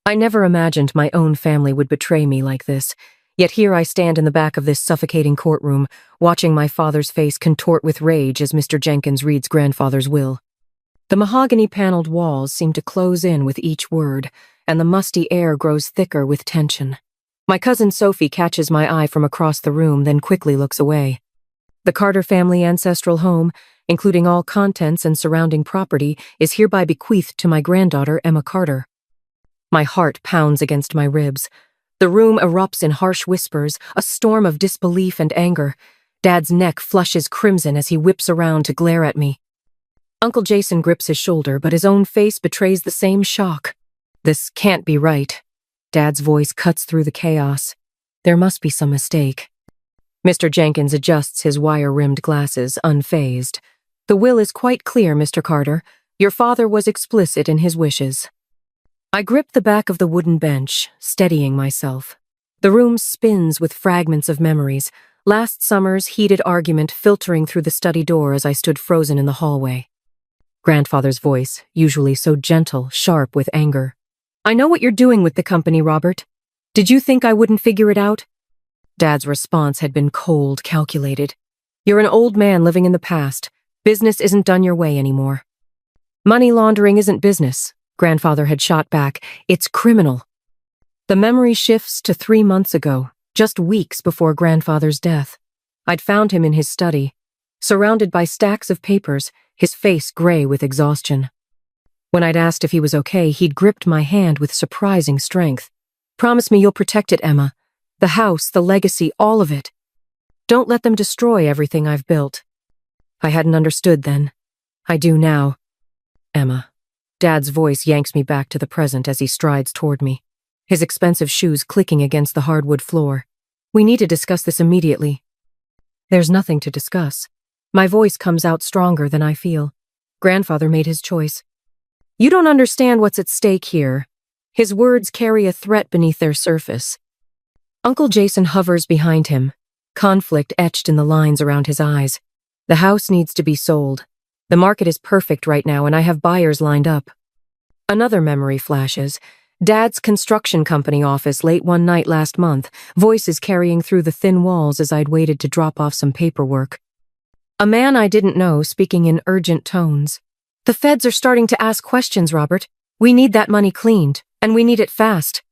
I never imagined my own family would betray me like this, yet here I stand in the back of this suffocating courtroom, watching my father's face contort with rage as Mr. Jenkins reads grandfather's will. The mahogany-paneled walls seem to close in with each word, and the musty air grows thicker with tension. My cousin Sophie catches my eye from across the room, then quickly looks away. The Carter family ancestral home, including all contents and surrounding property, is hereby bequeathed to my granddaughter, Emma Carter. My heart pounds against my ribs. The room erupts in harsh whispers, a storm of disbelief and anger. Dad's neck flushes crimson as he whips around to glare at me. Uncle Jason grips his shoulder, but his own face betrays the same shock. This can't be right. Dad's voice cuts through the chaos. There must be some mistake. Mr. Jenkins adjusts his wire-rimmed glasses, unfazed. The will is quite clear, Mr. Carter. Your father was explicit in his wishes. I grip the back of the wooden bench, steadying myself. The room spins with fragments of memories, last summer's heated argument filtering through the study door as I stood frozen in the hallway. Grandfather's voice, usually so gentle, sharp with anger. I know what you're doing with the company, Robert. Did you think I wouldn't figure it out? Dad's response had been cold, calculated. You're an old man living in the past. Business isn't done your way anymore. Money laundering isn't business, Grandfather had shot back. It's criminal. The memory shifts to 3 months ago, just weeks before Grandfather's death. I'd found him in his study, surrounded by stacks of papers, his face gray with exhaustion. When I'd asked if he was okay, he'd gripped my hand with surprising strength. Promise me you'll protect it, Emma. The house, the legacy, all of it. Don't let them destroy everything I've built. I hadn't understood then. I do now. Emma. Dad's voice yanks me back to the present as he strides toward me, his expensive shoes clicking against the hardwood floor. We need to discuss this immediately. There's nothing to discuss. My voice comes out stronger than I feel. Grandfather made his choice. You don't understand what's at stake here. His words carry a threat beneath their surface. Uncle Jason hovers behind him, conflict etched in the lines around his eyes. The house needs to be sold. The market is perfect right now, and I have buyers lined up. Another memory flashes. Dad's construction company office late one night last month, voices carrying through the thin walls as I'd waited to drop off some paperwork. A man I didn't know speaking in urgent tones. The feds are starting to ask questions, Robert. We need that money cleaned, and we need it fast.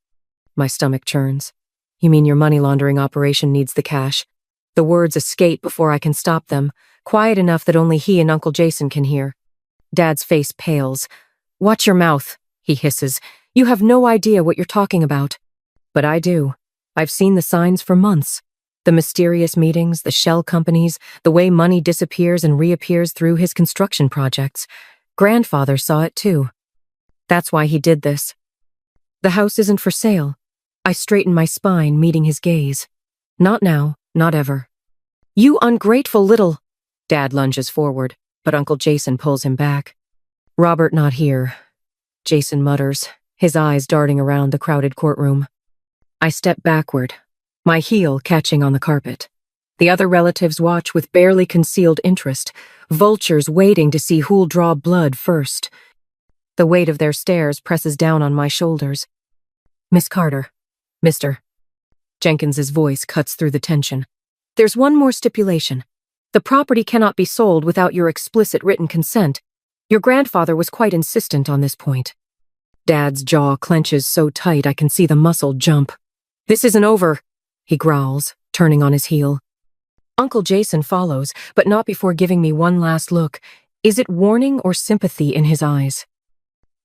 My stomach churns. You mean your money laundering operation needs the cash? The words escape before I can stop them, quiet enough that only he and Uncle Jason can hear. Dad's face pales. Watch your mouth, he hisses. You have no idea what you're talking about. But I do. I've seen the signs for months. The mysterious meetings, the shell companies, the way money disappears and reappears through his construction projects. Grandfather saw it too. That's why he did this. The house isn't for sale. I straighten my spine, meeting his gaze. Not now, not ever. You ungrateful little... Dad lunges forward, but Uncle Jason pulls him back. Robert not here, Jason mutters, his eyes darting around the crowded courtroom. I step backward, my heel catching on the carpet. The other relatives watch with barely concealed interest, vultures waiting to see who'll draw blood first. The weight of their stares presses down on my shoulders. Miss Carter. Mr. Jenkins's voice cuts through the tension. There's one more stipulation. The property cannot be sold without your explicit written consent. Your grandfather was quite insistent on this point. Dad's jaw clenches so tight I can see the muscle jump. This isn't over, he growls, turning on his heel. Uncle Jason follows, but not before giving me one last look. Is it warning or sympathy in his eyes?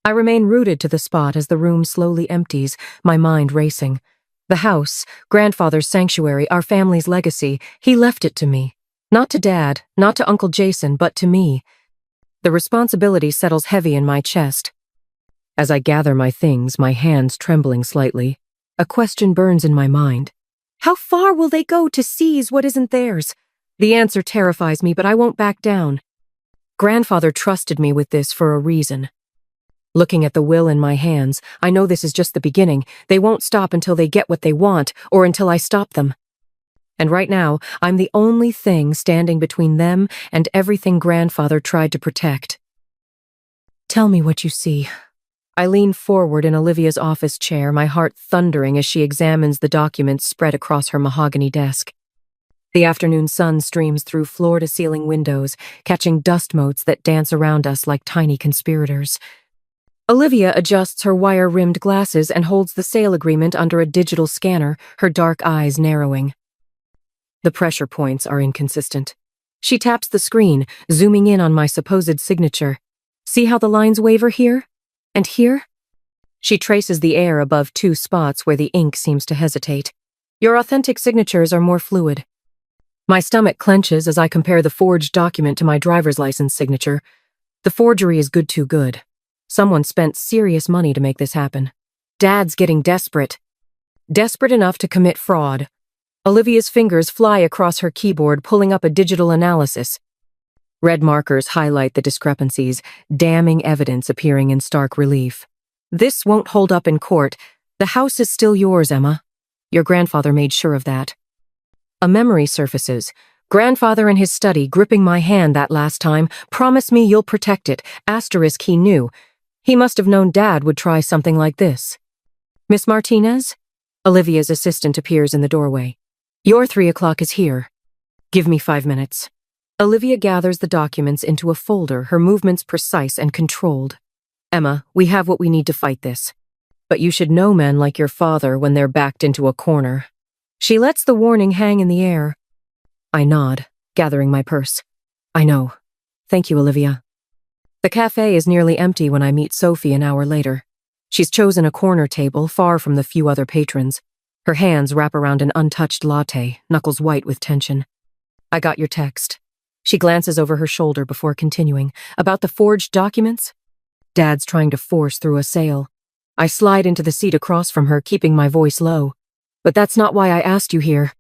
I remain rooted to the spot as the room slowly empties, my mind racing. The house, grandfather's sanctuary, our family's legacy, he left it to me. Not to Dad, not to Uncle Jason, but to me. The responsibility settles heavy in my chest. As I gather my things, my hands trembling slightly, a question burns in my mind. How far will they go to seize what isn't theirs? The answer terrifies me, but I won't back down. Grandfather trusted me with this for a reason. Looking at the will in my hands, I know this is just the beginning. They won't stop until they get what they want, or until I stop them. And right now, I'm the only thing standing between them and everything Grandfather tried to protect. Tell me what you see. I lean forward in Olivia's office chair, my heart thundering as she examines the documents spread across her mahogany desk. The afternoon sun streams through floor-to-ceiling windows, catching dust motes that dance around us like tiny conspirators. Olivia adjusts her wire-rimmed glasses and holds the sale agreement under a digital scanner, her dark eyes narrowing. The pressure points are inconsistent. She taps the screen, zooming in on my supposed signature. See how the lines waver here? And here? She traces the air above two spots where the ink seems to hesitate. Your authentic signatures are more fluid. My stomach clenches as I compare the forged document to my driver's license signature. The forgery is too good. Someone spent serious money to make this happen. Dad's getting desperate. Desperate enough to commit fraud. Olivia's fingers fly across her keyboard, pulling up a digital analysis. Red markers highlight the discrepancies, damning evidence appearing in stark relief. This won't hold up in court. The house is still yours, Emma. Your grandfather made sure of that. A memory surfaces. Grandfather in his study, gripping my hand that last time. Promise me you'll protect it. Asterisk he knew. He must have known Dad would try something like this. Miss Martinez? Olivia's assistant appears in the doorway. Your 3 o'clock is here. Give me 5 minutes. Olivia gathers the documents into a folder, her movements precise and controlled. Emma, we have what we need to fight this. But you should know men like your father when they're backed into a corner. She lets the warning hang in the air. I nod, gathering my purse. I know. Thank you, Olivia. The cafe is nearly empty when I meet Sophie an hour later. She's chosen a corner table, far from the few other patrons. Her hands wrap around an untouched latte, knuckles white with tension. I got your text. She glances over her shoulder before continuing. About the forged documents? Dad's trying to force through a sale. I slide into the seat across from her, keeping my voice low. But that's not why I asked you here.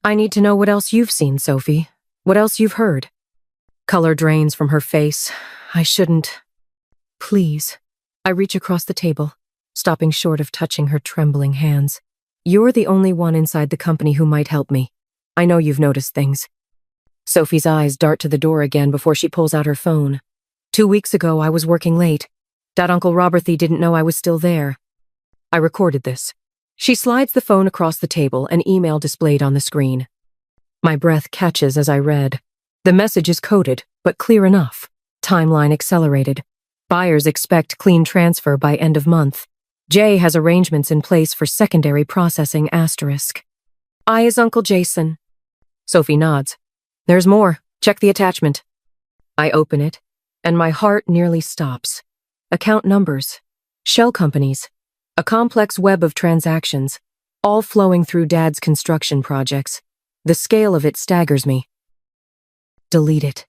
I need to know what else you've seen, Sophie. What else you've heard. Color drains from her face. I shouldn't. Please. I reach across the table, stopping short of touching her trembling hands. You're the only one inside the company who might help me. I know you've noticed things. Sophie's eyes dart to the door again before she pulls out her phone. 2 weeks ago, I was working late. That Uncle Roberthy didn't know I was still there. I recorded this. She slides the phone across the table, an email displayed on the screen. My breath catches as I read. The message is coded, but clear enough. Timeline accelerated. Buyers expect clean transfer by end of month. Jay has arrangements in place for secondary processing asterisk. I is Uncle Jason. Sophie nods. There's more. Check the attachment. I open it, and my heart nearly stops. Account numbers. Shell companies. A complex web of transactions, all flowing through Dad's construction projects. The scale of it staggers me. Delete it,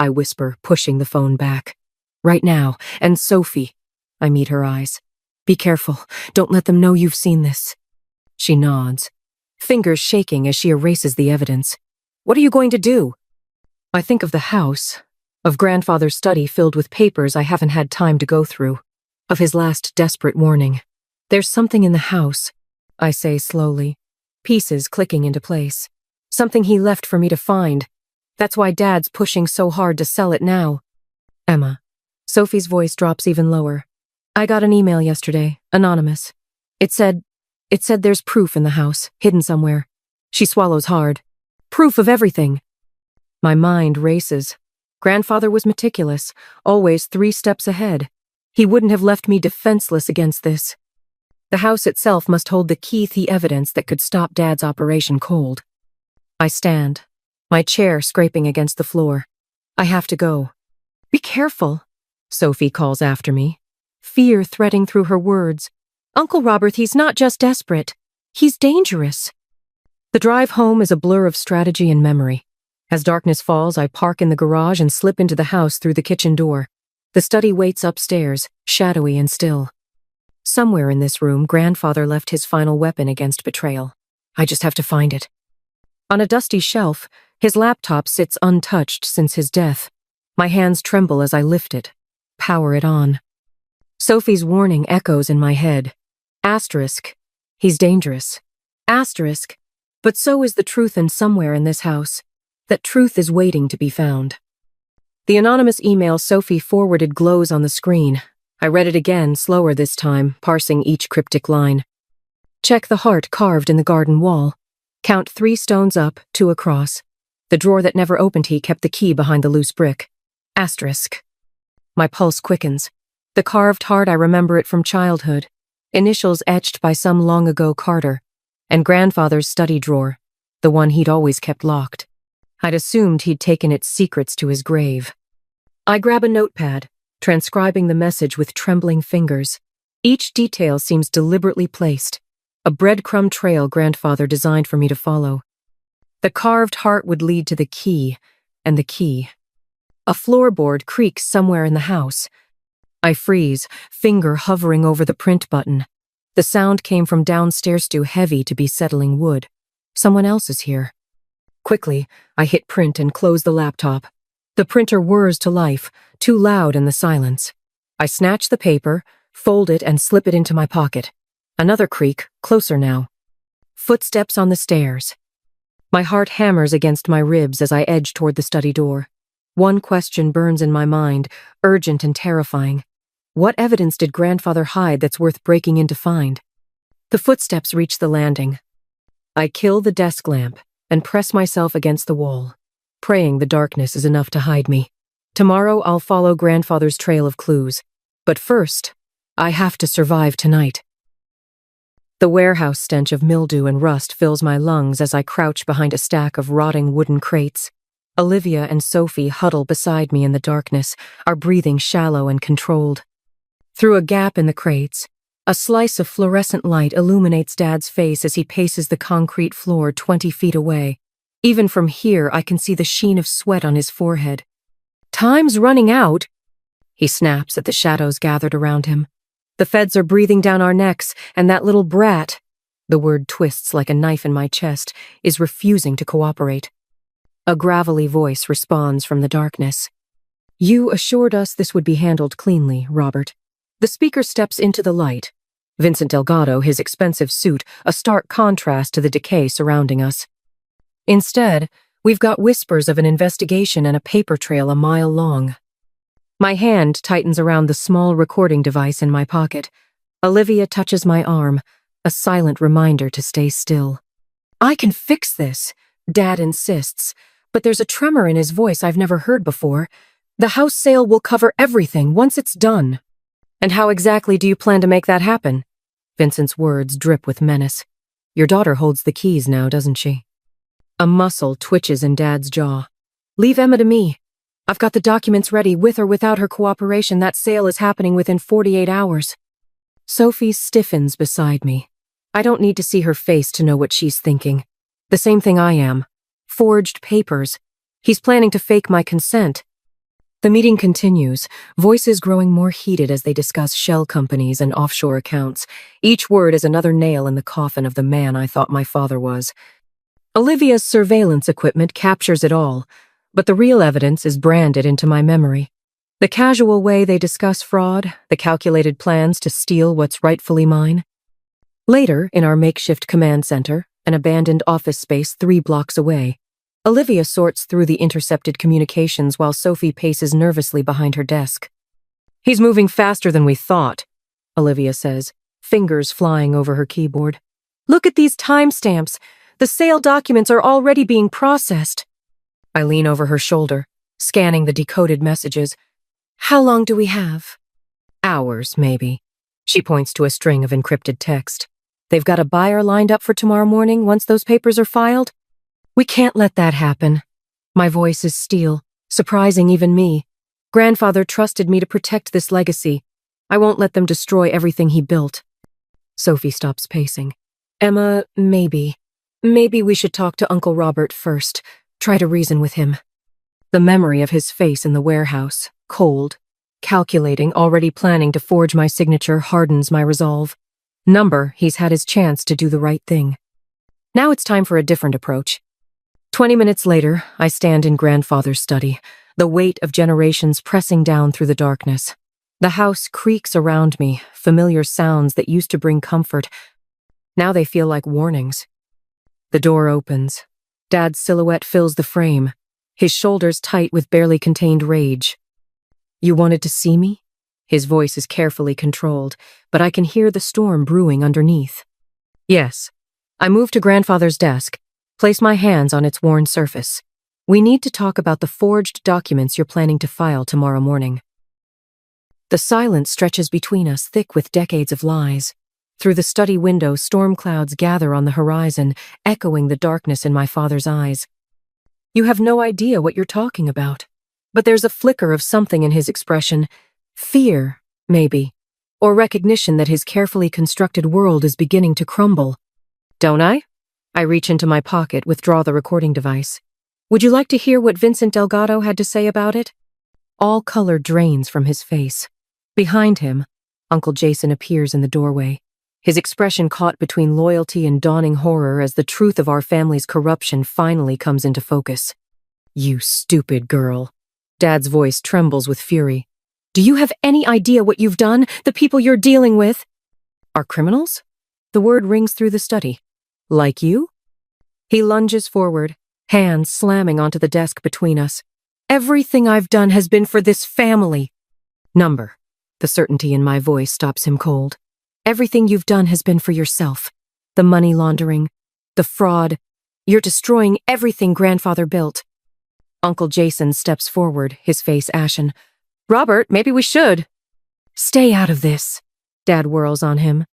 I whisper, pushing the phone back. Right now, and Sophie. I meet her eyes. Be careful, don't let them know you've seen this. She nods, fingers shaking as she erases the evidence. What are you going to do? I think of the house, of Grandfather's study filled with papers I haven't had time to go through, of his last desperate warning. There's something in the house, I say slowly, pieces clicking into place. Something he left for me to find. That's why Dad's pushing so hard to sell it now. Emma. Sophie's voice drops even lower. I got an email yesterday, anonymous. It said there's proof in the house, hidden somewhere. She swallows hard. Proof of everything. My mind races. Grandfather was meticulous, always 3 steps ahead. He wouldn't have left me defenseless against this. The house itself must hold the key evidence that could stop Dad's operation cold. I stand, my chair scraping against the floor. I have to go. Be careful, Sophie calls after me, fear threading through her words. Uncle Robert, he's not just desperate. He's dangerous. The drive home is a blur of strategy and memory. As darkness falls, I park in the garage and slip into the house through the kitchen door. The study waits upstairs, shadowy and still. Somewhere in this room, Grandfather left his final weapon against betrayal. I just have to find it. On a dusty shelf, his laptop sits untouched since his death. My hands tremble as I lift it, power it on. Sophie's warning echoes in my head. Asterisk. He's dangerous. Asterisk. But so is the truth, and somewhere in this house, that truth is waiting to be found. The anonymous email Sophie forwarded glows on the screen. I read it again, slower this time, parsing each cryptic line. Check the heart carved in the garden wall. Count 3 stones up, 2 across. The drawer that never opened he kept the key behind the loose brick. Asterisk. My pulse quickens. The carved heart, I remember it from childhood. Initials etched by some long-ago Carter. And grandfather's study drawer, the one he'd always kept locked. I'd assumed he'd taken its secrets to his grave. I grab a notepad, transcribing the message with trembling fingers. Each detail seems deliberately placed. A breadcrumb trail grandfather designed for me to follow. The carved heart would lead to the key, and the key. A floorboard creaks somewhere in the house. I freeze, finger hovering over the print button. The sound came from downstairs, too heavy to be settling wood. Someone else is here. Quickly, I hit print and close the laptop. The printer whirs to life, too loud in the silence. I snatch the paper, fold it, and slip it into my pocket. Another creak, closer now. Footsteps on the stairs. My heart hammers against my ribs as I edge toward the study door. One question burns in my mind, urgent and terrifying. What evidence did grandfather hide that's worth breaking in to find? The footsteps reach the landing. I kill the desk lamp and press myself against the wall, praying the darkness is enough to hide me. Tomorrow I'll follow grandfather's trail of clues. But first, I have to survive tonight. The warehouse stench of mildew and rust fills my lungs as I crouch behind a stack of rotting wooden crates. Olivia and Sophie huddle beside me in the darkness, our breathing shallow and controlled. Through a gap in the crates, a slice of fluorescent light illuminates Dad's face as he paces the concrete floor 20 feet away. Even from here, I can see the sheen of sweat on his forehead. "Time's running out," he snaps at the shadows gathered around him. "The feds are breathing down our necks, and that little brat," the word twists like a knife in my chest, "is refusing to cooperate." A gravelly voice responds from the darkness. "You assured us this would be handled cleanly, Robert." The speaker steps into the light. Vincent Delgado, his expensive suit, a stark contrast to the decay surrounding us. Instead, we've got whispers of an investigation and a paper trail a mile long. My hand tightens around the small recording device in my pocket. Olivia touches my arm, a silent reminder to stay still. "I can fix this," Dad insists, but there's a tremor in his voice I've never heard before. "The house sale will cover everything once it's done." "And how exactly do you plan to make that happen?" Vincent's words drip with menace. "Your daughter holds the keys now, doesn't she?" A muscle twitches in Dad's jaw. "Leave Emma to me. I've got the documents ready. With or without her cooperation, that sale is happening within 48 hours. Sophie stiffens beside me. I don't need to see her face to know what she's thinking. The same thing I am. Forged papers. He's planning to fake my consent. The meeting continues, voices growing more heated as they discuss shell companies and offshore accounts. Each word is another nail in the coffin of the man I thought my father was. Olivia's surveillance equipment captures it all, but the real evidence is branded into my memory. The casual way they discuss fraud, the calculated plans to steal what's rightfully mine. Later, in our makeshift command center, an abandoned office space 3 blocks away, Olivia sorts through the intercepted communications while Sophie paces nervously behind her desk. "He's moving faster than we thought," Olivia says, fingers flying over her keyboard. "Look at these timestamps. The sale documents are already being processed." I lean over her shoulder, scanning the decoded messages. "How long do we have?" "Hours, maybe." She points to a string of encrypted text. "They've got a buyer lined up for tomorrow morning once those papers are filed." "We can't let that happen." My voice is steel, surprising even me. Grandfather trusted me to protect this legacy. I won't let them destroy everything he built. Sophie stops pacing. "Emma, maybe we should talk to Uncle Robert first. Try to reason with him." The memory of his face in the warehouse, cold, calculating, already planning to forge my signature, hardens my resolve. He's had his chance to do the right thing. Now it's time for a different approach. 20 minutes later, I stand in grandfather's study, the weight of generations pressing down through the darkness. The house creaks around me, familiar sounds that used to bring comfort. Now they feel like warnings. The door opens. Dad's silhouette fills the frame, his shoulders tight with barely contained rage. "You wanted to see me?" His voice is carefully controlled, but I can hear the storm brewing underneath. Yes. I move to grandfather's desk, place my hands on its worn surface. We need to talk about the forged documents you're planning to file tomorrow morning. The silence stretches between us, thick with decades of lies. Through the study window, storm clouds gather on the horizon, echoing the darkness in my father's eyes. You have no idea what you're talking about. But there's a flicker of something in his expression. Fear, maybe. Or recognition that his carefully constructed world is beginning to crumble. Don't I? I reach into my pocket, withdraw the recording device. Would you like to hear what Vincent Delgado had to say about it? All color drains from his face. Behind him, Uncle Jason appears in the doorway, his expression caught between loyalty and dawning horror as the truth of our family's corruption finally comes into focus. You stupid girl. Dad's voice trembles with fury. Do you have any idea what you've done? The people you're dealing with are criminals? The word rings through the study. Like you? He lunges forward, hands slamming onto the desk between us. Everything I've done has been for this family. Number. The certainty in my voice stops him cold. Everything you've done has been for yourself. The money laundering, the fraud. You're destroying everything grandfather built. Uncle Jason steps forward, his face ashen. Robert, maybe we should. Stay out of this. Dad whirls on him.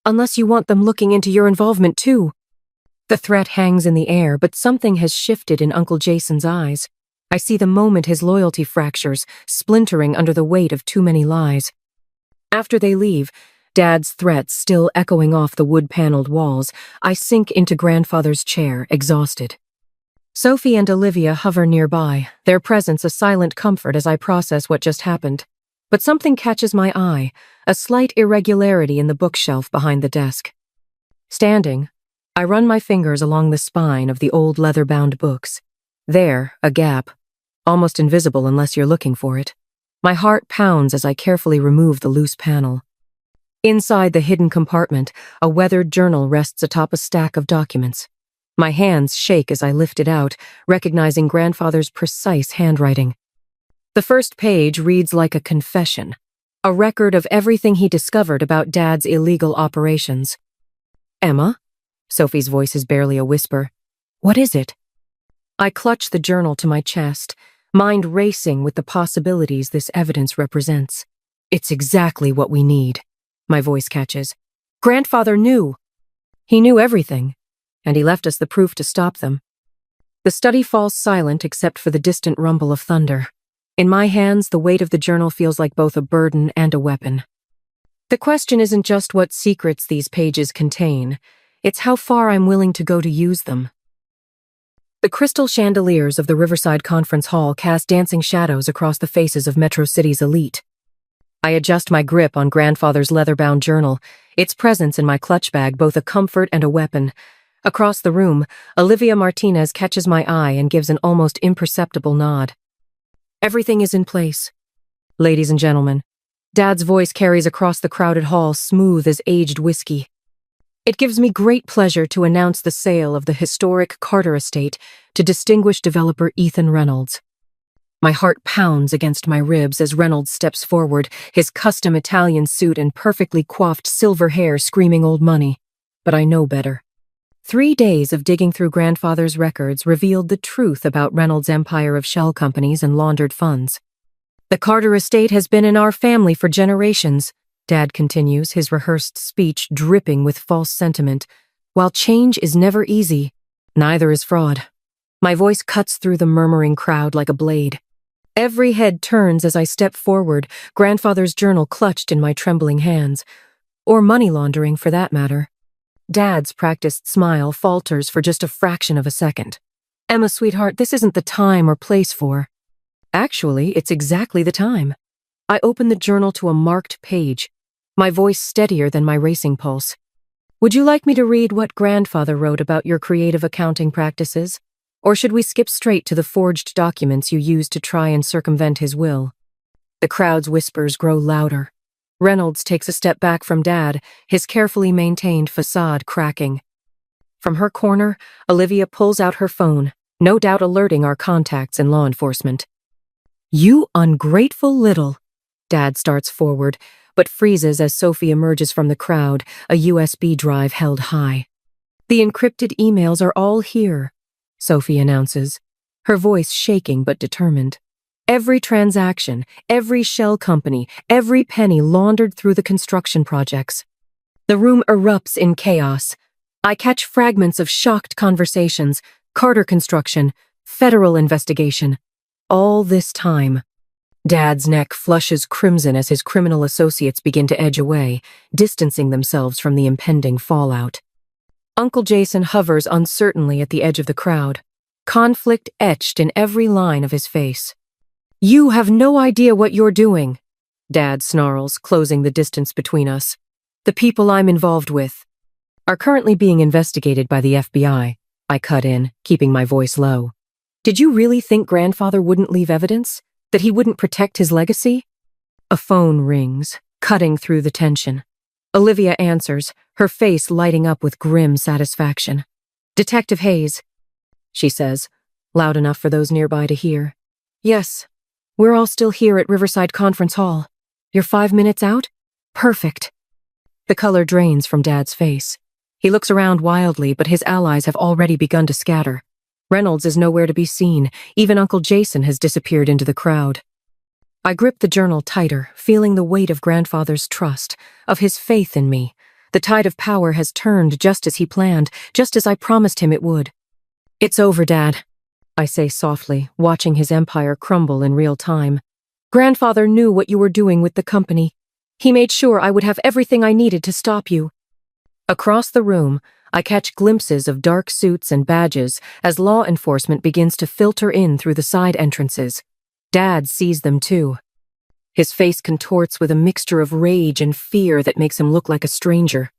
Unless you want them looking into your involvement too. The threat hangs in the air, but something has shifted in Uncle Jason's eyes. I see the moment his loyalty fractures, splintering under the weight of too many lies. After they leave, Dad's threats still echoing off the wood-paneled walls, I sink into grandfather's chair, exhausted. Sophie and Olivia hover nearby, their presence a silent comfort as I process what just happened. But something catches my eye, a slight irregularity in the bookshelf behind the desk. Standing, I run my fingers along the spine of the old leather-bound books. There, a gap, almost invisible unless you're looking for it. My heart pounds as I carefully remove the loose panel. Inside the hidden compartment, a weathered journal rests atop a stack of documents. My hands shake as I lift it out, recognizing grandfather's precise handwriting. The first page reads like a confession, a record of everything he discovered about Dad's illegal operations. Emma? Sophie's voice is barely a whisper. What is it? I clutch the journal to my chest, mind racing with the possibilities this evidence represents. It's exactly what we need. My voice catches. Grandfather knew. He knew everything, and he left us the proof to stop them. The study falls silent except for the distant rumble of thunder. In my hands, the weight of the journal feels like both a burden and a weapon. The question isn't just what secrets these pages contain, it's how far I'm willing to go to use them. The crystal chandeliers of the Riverside Conference Hall cast dancing shadows across the faces of Metro City's elite. I adjust my grip on grandfather's leather-bound journal, its presence in my clutch bag both a comfort and a weapon. Across the room, Olivia Martinez catches my eye and gives an almost imperceptible nod. Everything is in place. Ladies and gentlemen, Dad's voice carries across the crowded hall, smooth as aged whiskey. It gives me great pleasure to announce the sale of the historic Carter estate to distinguished developer Ethan Reynolds. My heart pounds against my ribs as Reynolds steps forward, his custom Italian suit and perfectly coiffed silver hair screaming old money. But I know better. 3 days of digging through grandfather's records revealed the truth about Reynolds' empire of shell companies and laundered funds. The Carter estate has been in our family for generations, Dad continues, his rehearsed speech dripping with false sentiment. While change is never easy, neither is fraud. My voice cuts through the murmuring crowd like a blade. Every head turns as I step forward, grandfather's journal clutched in my trembling hands. Or money laundering, for that matter. Dad's practiced smile falters for just a fraction of a second. Emma, sweetheart, this isn't the time or place for. Actually, it's exactly the time. I open the journal to a marked page, my voice steadier than my racing pulse. Would you like me to read what grandfather wrote about your creative accounting practices? Or should we skip straight to the forged documents you used to try and circumvent his will? The crowd's whispers grow louder. Reynolds takes a step back from Dad, his carefully maintained facade cracking. From her corner, Olivia pulls out her phone, no doubt alerting our contacts in law enforcement. You ungrateful little. Dad starts forward, but freezes as Sophie emerges from the crowd, a USB drive held high. "The encrypted emails are all here," Sophie announces, her voice shaking but determined. "Every transaction, every shell company, every penny laundered through the construction projects." The room erupts in chaos. I catch fragments of shocked conversations, Carter construction, federal investigation. All this time. Dad's neck flushes crimson as his criminal associates begin to edge away, distancing themselves from the impending fallout. Uncle Jason hovers uncertainly at the edge of the crowd, conflict etched in every line of his face. "You have no idea what you're doing," Dad snarls, closing the distance between us. "The people I'm involved with are currently being investigated by the FBI. I cut in, keeping my voice low. "Did you really think Grandfather wouldn't leave evidence? That he wouldn't protect his legacy?" A phone rings, cutting through the tension. Olivia answers, her face lighting up with grim satisfaction. "Detective Hayes," she says, loud enough for those nearby to hear. "Yes, we're all still here at Riverside Conference Hall. You're 5 minutes out? Perfect." The color drains from Dad's face. He looks around wildly, but his allies have already begun to scatter. Reynolds is nowhere to be seen. Even Uncle Jason has disappeared into the crowd. I grip the journal tighter, feeling the weight of Grandfather's trust, of his faith in me. The tide of power has turned just as he planned, just as I promised him it would. "It's over, Dad," I say softly, watching his empire crumble in real time. "Grandfather knew what you were doing with the company. He made sure I would have everything I needed to stop you." Across the room, I catch glimpses of dark suits and badges as law enforcement begins to filter in through the side entrances. Dad sees them too. His face contorts with a mixture of rage and fear that makes him look like a stranger.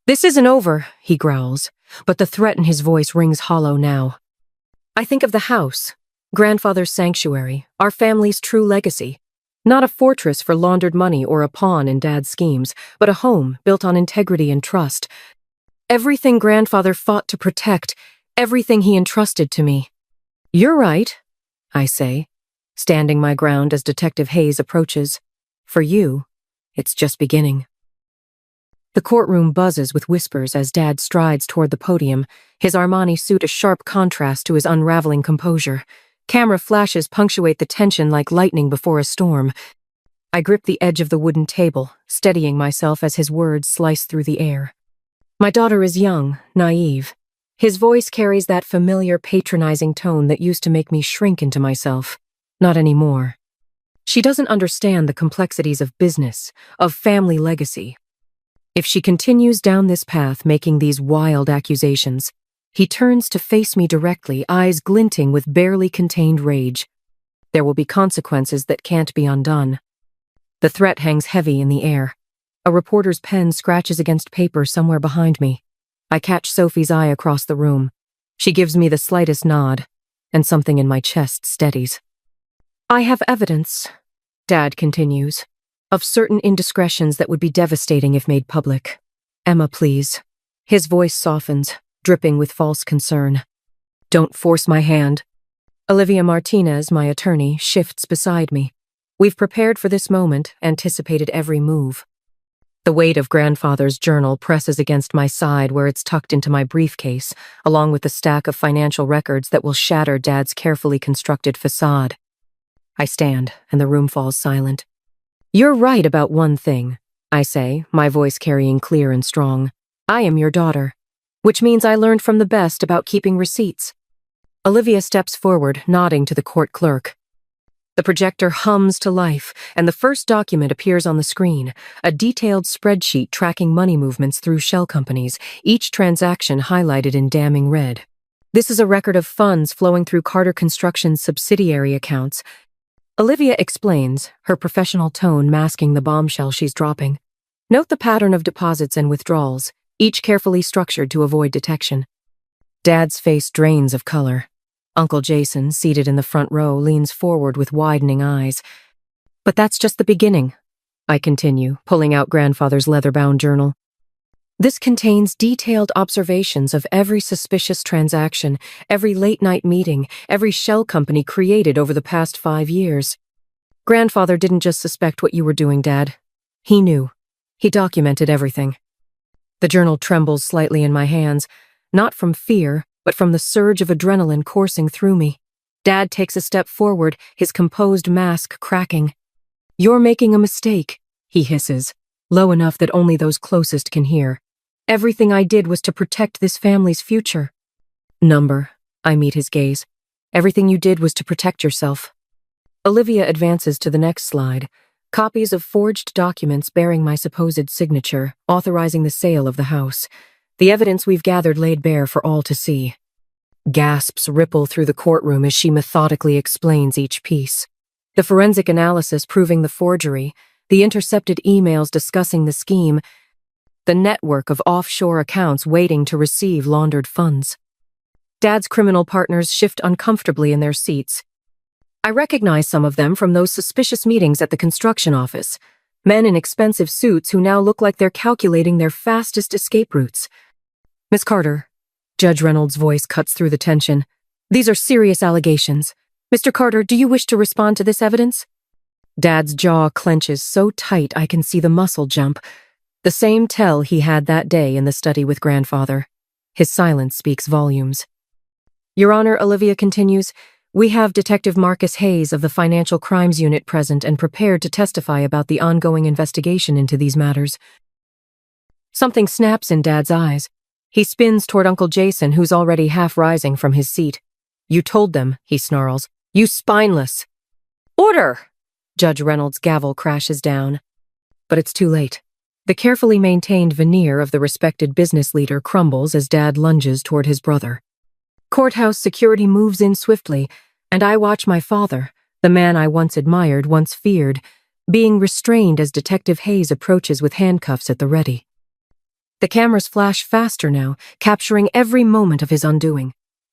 "This isn't over," he growls, but the threat in his voice rings hollow now. I think of the house, Grandfather's sanctuary, our family's true legacy. Not a fortress for laundered money or a pawn in Dad's schemes, but a home built on integrity and trust. Everything Grandfather fought to protect, everything he entrusted to me. "You're right," I say, standing my ground as Detective Hayes approaches. "For you, it's just beginning." The courtroom buzzes with whispers as Dad strides toward the podium, his Armani suit a sharp contrast to his unraveling composure. Camera flashes punctuate the tension like lightning before a storm. I grip the edge of the wooden table, steadying myself as his words slice through the air. "My daughter is young, naive. His voice carries that familiar patronizing tone that used to make me shrink into myself. Not anymore. She doesn't understand the complexities of business, of family legacy. If she continues down this path making these wild accusations," he turns to face me directly, eyes glinting with barely contained rage. "There will be consequences that can't be undone." The threat hangs heavy in the air. A reporter's pen scratches against paper somewhere behind me. I catch Sophie's eye across the room. She gives me the slightest nod, and something in my chest steadies. "I have evidence," Dad continues, "of certain indiscretions that would be devastating if made public. Emma, please." His voice softens, dripping with false concern. "Don't force my hand." Olivia Martinez, my attorney, shifts beside me. We've prepared for this moment, anticipated every move. The weight of Grandfather's journal presses against my side where it's tucked into my briefcase, along with the stack of financial records that will shatter Dad's carefully constructed facade. I stand, and the room falls silent. "You're right about one thing," I say, my voice carrying clear and strong. "I am your daughter. Which means I learned from the best about keeping receipts." Olivia steps forward, nodding to the court clerk. The projector hums to life, and the first document appears on the screen, a detailed spreadsheet tracking money movements through shell companies, each transaction highlighted in damning red. This is a record of funds flowing through Carter Construction's subsidiary accounts. Olivia explains, her professional tone masking the bombshell she's dropping. "Note the pattern of deposits and withdrawals, each carefully structured to avoid detection." Dad's face drains of color. Uncle Jason, seated in the front row, leans forward with widening eyes. "But that's just the beginning," I continue, pulling out Grandfather's leather-bound journal. "This contains detailed observations of every suspicious transaction, every late-night meeting, every shell company created over the past 5 years. Grandfather didn't just suspect what you were doing, Dad. He knew. He documented everything. The journal trembles slightly in my hands, not from fear, but from the surge of adrenaline coursing through me. Dad takes a step forward, his composed mask cracking. "You're making a mistake," he hisses, low enough that only those closest can hear. "Everything I did was to protect this family's future." "Number," I meet his gaze. "Everything you did was to protect yourself." Olivia advances to the next slide. Copies of forged documents bearing my supposed signature, authorizing the sale of the house. The evidence we've gathered laid bare for all to see. Gasps ripple through the courtroom as she methodically explains each piece. The forensic analysis proving the forgery, the intercepted emails discussing the scheme, the network of offshore accounts waiting to receive laundered funds. Dad's criminal partners shift uncomfortably in their seats. I recognize some of them from those suspicious meetings at the construction office. Men in expensive suits who now look like they're calculating their fastest escape routes. "Miss Carter," Judge Reynolds' voice cuts through the tension. "These are serious allegations. Mr. Carter, do you wish to respond to this evidence?" Dad's jaw clenches so tight I can see the muscle jump. The same tell he had that day in the study with Grandfather. His silence speaks volumes. "Your Honor," Olivia continues, "we have Detective Marcus Hayes of the Financial Crimes Unit present and prepared to testify about the ongoing investigation into these matters." Something snaps in Dad's eyes. He spins toward Uncle Jason, who's already half rising from his seat. "You told them," he snarls. "You spineless." "Order!" Judge Reynolds' gavel crashes down. But it's too late. The carefully maintained veneer of the respected business leader crumbles as Dad lunges toward his brother. Courthouse security moves in swiftly, and I watch my father, the man I once admired, once feared, being restrained as Detective Hayes approaches with handcuffs at the ready. The cameras flash faster now, capturing every moment of his undoing.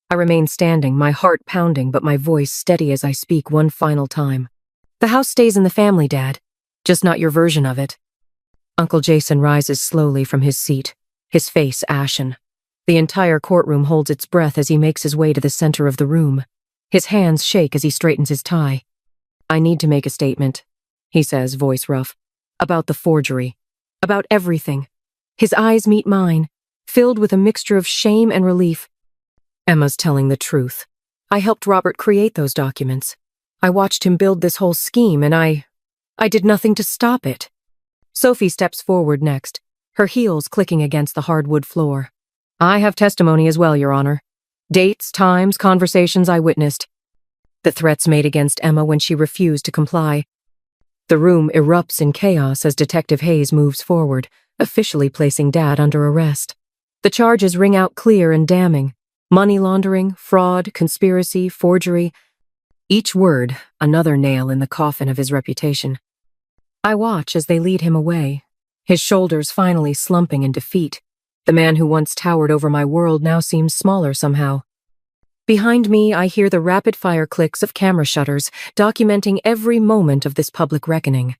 I remain standing, my heart pounding, but my voice steady as I speak one final time. "The house stays in the family, Dad. Just not your version of it." Uncle Jason rises slowly from his seat, his face ashen. The entire courtroom holds its breath as he makes his way to the center of the room. His hands shake as he straightens his tie. "I need to make a statement," he says, voice rough. "About the forgery. About everything." His eyes meet mine, filled with a mixture of shame and relief. "Emma's telling the truth. I helped Robert create those documents. I watched him build this whole scheme, and I did nothing to stop it." Sophie steps forward next, her heels clicking against the hardwood floor. "I have testimony as well, Your Honor. Dates, times, conversations I witnessed. The threats made against Emma when she refused to comply." The room erupts in chaos as Detective Hayes moves forward, officially placing Dad under arrest. The charges ring out clear and damning. Money laundering, fraud, conspiracy, forgery. Each word, another nail in the coffin of his reputation. I watch as they lead him away, his shoulders finally slumping in defeat. The man who once towered over my world now seems smaller somehow. Behind me, I hear the rapid-fire clicks of camera shutters, documenting every moment of this public reckoning.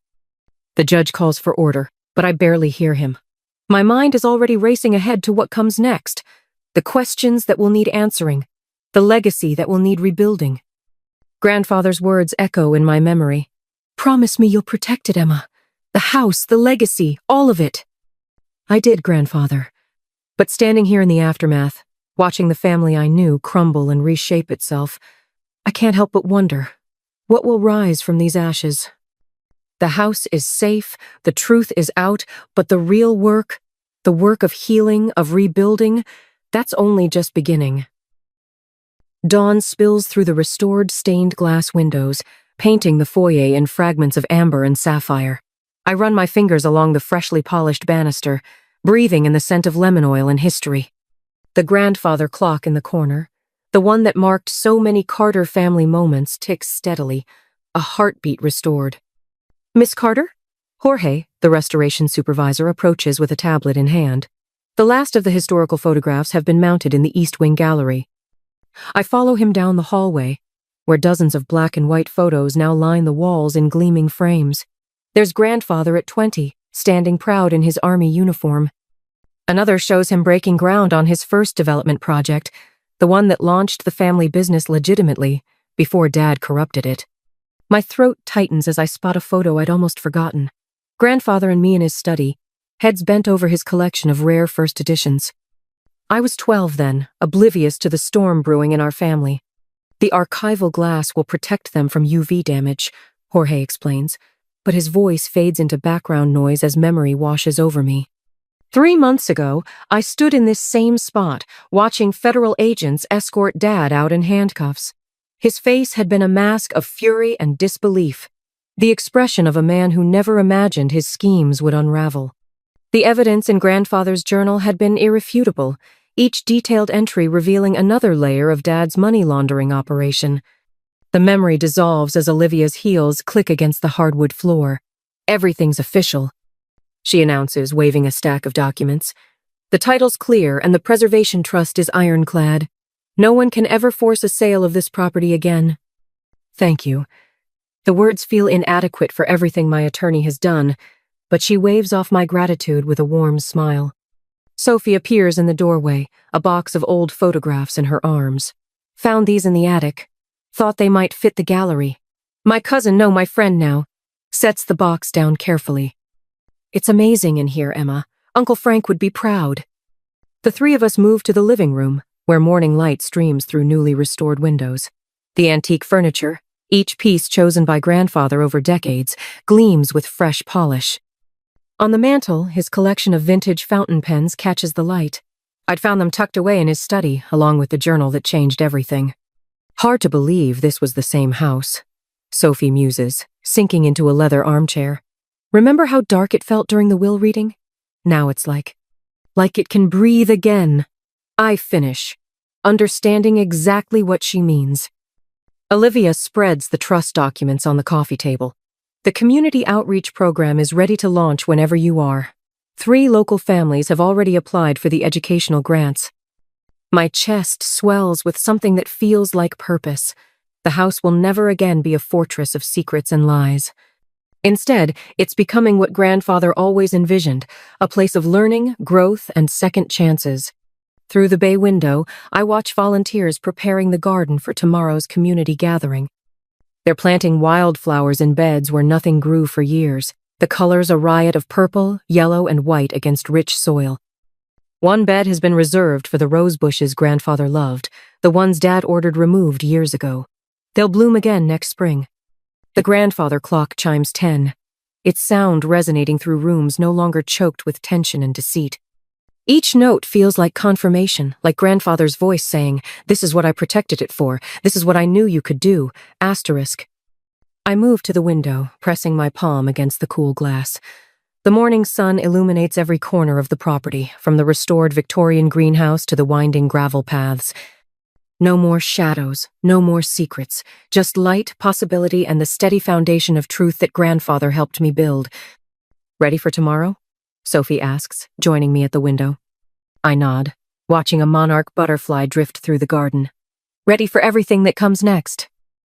The judge calls for order, but I barely hear him. My mind is already racing ahead to what comes next. The questions that will need answering. The legacy that will need rebuilding. Grandfather's words echo in my memory. "Promise me you'll protect it, Emma. The house, the legacy, all of it." I did, Grandfather. But standing here in the aftermath, watching the family I knew crumble and reshape itself, I can't help but wonder, what will rise from these ashes? The house is safe, the truth is out, but the real work, the work of healing, of rebuilding, that's only just beginning. Dawn spills through the restored stained glass windows, painting the foyer in fragments of amber and sapphire. I run my fingers along the freshly polished banister, breathing in the scent of lemon oil and history. The grandfather clock in the corner, the one that marked so many Carter family moments, ticks steadily, a heartbeat restored. "Miss Carter?" Jorge, the restoration supervisor, approaches with a tablet in hand. The last of the historical photographs have been mounted in the East Wing gallery. I follow him down the hallway, where dozens of black and white photos now line the walls in gleaming frames. There's Grandfather at 20, standing proud in his army uniform. Another shows him breaking ground on his first development project, the one that launched the family business legitimately, before Dad corrupted it. My throat tightens as I spot a photo I'd almost forgotten. Grandfather and me in his study, heads bent over his collection of rare first editions. I was 12 then, oblivious to the storm brewing in our family. The archival glass will protect them from UV damage, Jorge explains, but his voice fades into background noise as memory washes over me. 3 months ago, I stood in this same spot, watching federal agents escort Dad out in handcuffs. His face had been a mask of fury and disbelief, the expression of a man who never imagined his schemes would unravel. The evidence in Grandfather's journal had been irrefutable, each detailed entry revealing another layer of Dad's money laundering operation. The memory dissolves as Olivia's heels click against the hardwood floor. Everything's official, she announces, waving a stack of documents. The title's clear and the preservation trust is ironclad. No one can ever force a sale of this property again. Thank you. The words feel inadequate for everything my attorney has done, but she waves off my gratitude with a warm smile. Sophie appears in the doorway, a box of old photographs in her arms. Found these in the attic. Thought they might fit the gallery. My cousin, no, my friend now, sets the box down carefully. It's amazing in here, Emma. Uncle Frank would be proud. The three of us move to the living room, where morning light streams through newly restored windows. The antique furniture, each piece chosen by Grandfather over decades, gleams with fresh polish. On the mantel, his collection of vintage fountain pens catches the light. I'd found them tucked away in his study, along with the journal that changed everything. Hard to believe this was the same house, Sophie muses, sinking into a leather armchair. Remember how dark it felt during the will reading? Now it's like it can breathe again. I finish, understanding exactly what she means. Olivia spreads the trust documents on the coffee table. The community outreach program is ready to launch whenever you are. 3 local families have already applied for the educational grants. My chest swells with something that feels like purpose. The house will never again be a fortress of secrets and lies. Instead, it's becoming what Grandfather always envisioned, a place of learning, growth, and second chances. Through the bay window, I watch volunteers preparing the garden for tomorrow's community gathering. They're planting wildflowers in beds where nothing grew for years, the colors a riot of purple, yellow, and white against rich soil. One bed has been reserved for the rose bushes Grandfather loved, the ones Dad ordered removed years ago. They'll bloom again next spring. The Grandfather clock chimes 10, its sound resonating through rooms no longer choked with tension and deceit. Each note feels like confirmation, like Grandfather's voice saying, "This is what I protected it for, this is what I knew you could do, asterisk." I move to the window, pressing my palm against the cool glass. The morning sun illuminates every corner of the property, from the restored Victorian greenhouse to the winding gravel paths. No more shadows, no more secrets, just light, possibility, and the steady foundation of truth that Grandfather helped me build. Ready for tomorrow? Sophie asks, joining me at the window. I nod, watching a monarch butterfly drift through the garden. Ready for everything that comes next.